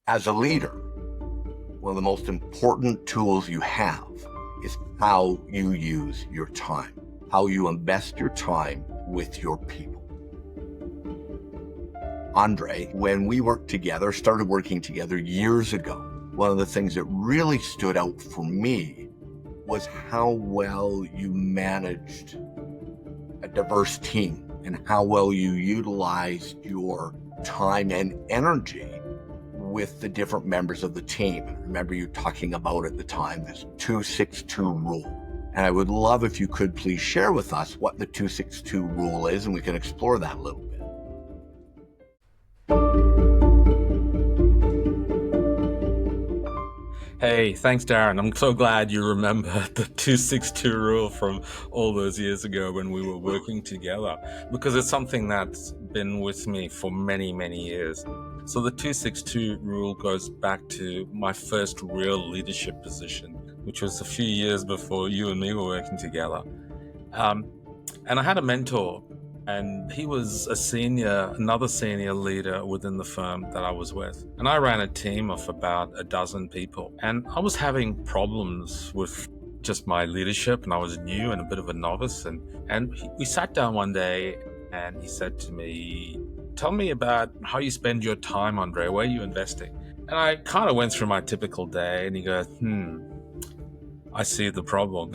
As a leader, one of the most important tools you have is how you use your time, how you invest your time with your people. Andre, when we started working together years ago, one of the things that really stood out for me was how well you managed a diverse team and how well you utilized your time and energy with the different members of the team. I remember you talking about at the time this 262 rule. And I would love if you could please share with us what the 262 rule is, and we can explore that a little bit. Hey, thanks, Darren. I'm so glad you remember the 262 rule from all those years ago when we were working together, because it's something that's been with me for many, many years. So the 262 rule goes back to my first real leadership position, which was a few years before you and me were working together. And I had a mentor, and he was another senior leader within the firm that I was with. And I ran a team of about a dozen people. And I was having problems with just my leadership, and I was new and a bit of a novice. And we sat down one day, and he said to me, "Tell me about how you spend your time, Andre. Where are you investing?" And I kind of went through my typical day, and he goes, I see the problem.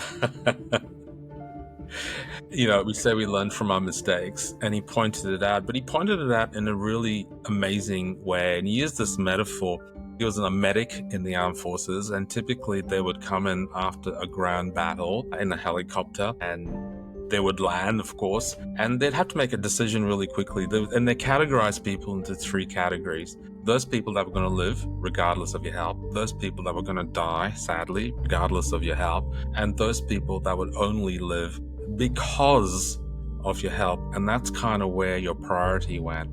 We say we learn from our mistakes, and he pointed it out, but he pointed it out in a really amazing way. And he used this metaphor. He was a medic in the armed forces, and typically they would come in after a ground battle in a helicopter, and they would land, of course, and they'd have to make a decision really quickly. And they categorize people into three categories. Those people that were going to live regardless of your help, those people that were going to die, sadly, regardless of your help, and those people that would only live because of your help. And that's kind of where your priority went.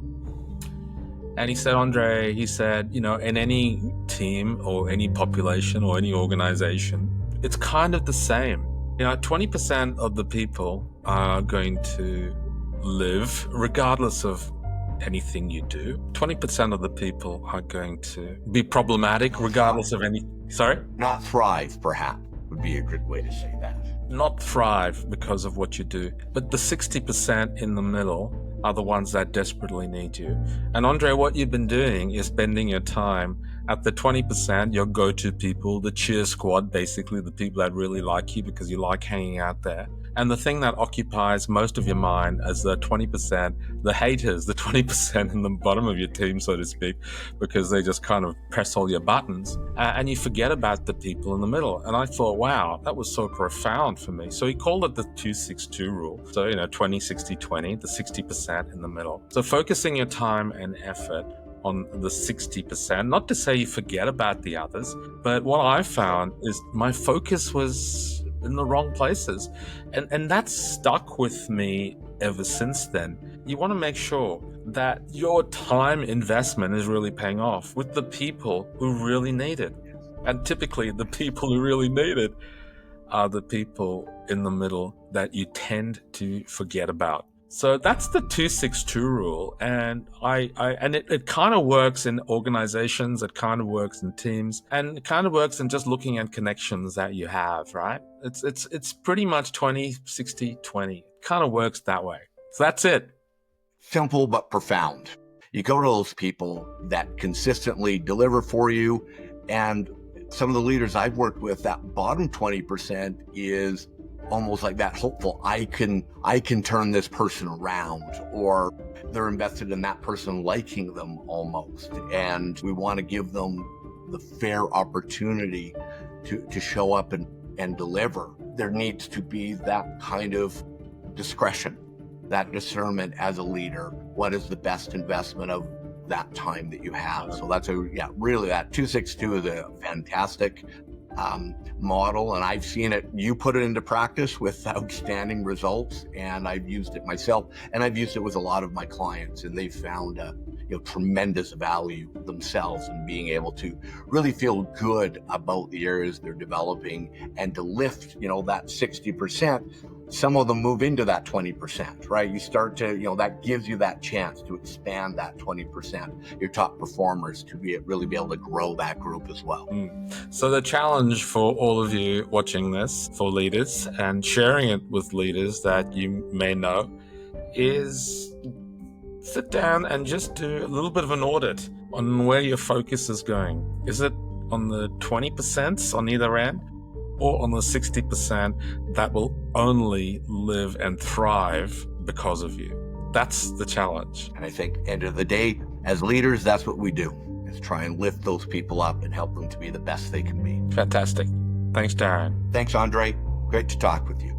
And he said, Andre, in any team or any population or any organization, it's kind of the same. 20% of the people are going to live regardless of anything you do. 20% of the people are going to be problematic regardless of any... Sorry? Not thrive, perhaps, would be a good way to say that. Not thrive because of what you do. But the 60% in the middle are the ones that desperately need you. And Andre, what you've been doing is spending your time at the 20%, your go-to people, the cheer squad, basically the people that really like you because you like hanging out there. And the thing that occupies most of your mind is the 20%, the haters, the 20% in the bottom of your team, so to speak, because they just kind of press all your buttons. And you forget about the people in the middle. And I thought, wow, that was so profound for me. So he called it the 262 rule. So, 20, 60, 20, the 60% in the middle. So focusing your time and effort on the 60%, not to say you forget about the others, but what I found is my focus was in the wrong places. And that's stuck with me ever since then. You want to make sure that your time investment is really paying off with the people who really need it. And typically the people who really need it are the people in the middle that you tend to forget about. So that's the 262 rule, and it kind of works in organizations, it kind of works in teams, and it kind of works in just looking at connections that you have, right? It's pretty much 20, 60, 20. It kind of works that way. So that's it. Simple but profound. You go to those people that consistently deliver for you, and some of the leaders I've worked with, that bottom 20% is almost like that hopeful, I can turn this person around, or they're invested in that person liking them almost. And we want to give them the fair opportunity to show up and deliver. There needs to be that kind of discretion, that discernment as a leader. What is the best investment of that time that you have? So that's really that 262 is a fantastic model, and I've seen it. You put it into practice with outstanding results, and I've used it myself, and I've used it with a lot of my clients, and they've found tremendous value themselves in being able to really feel good about the areas they're developing and to lift that 60% some of them move into that 20%, right? You start to, that gives you that chance to expand that 20%, your top performers, to really be able to grow that group as well. So the challenge for all of you watching this, for leaders and sharing it with leaders that you may know, is sit down and just do a little bit of an audit on where your focus is going. Is it on the 20% on either end, or on the 60% that will only live and thrive because of you? That's the challenge. And I think end of the day, as leaders, that's what we do, is try and lift those people up and help them to be the best they can be. Fantastic. Thanks, Darren. Thanks, Andre. Great to talk with you.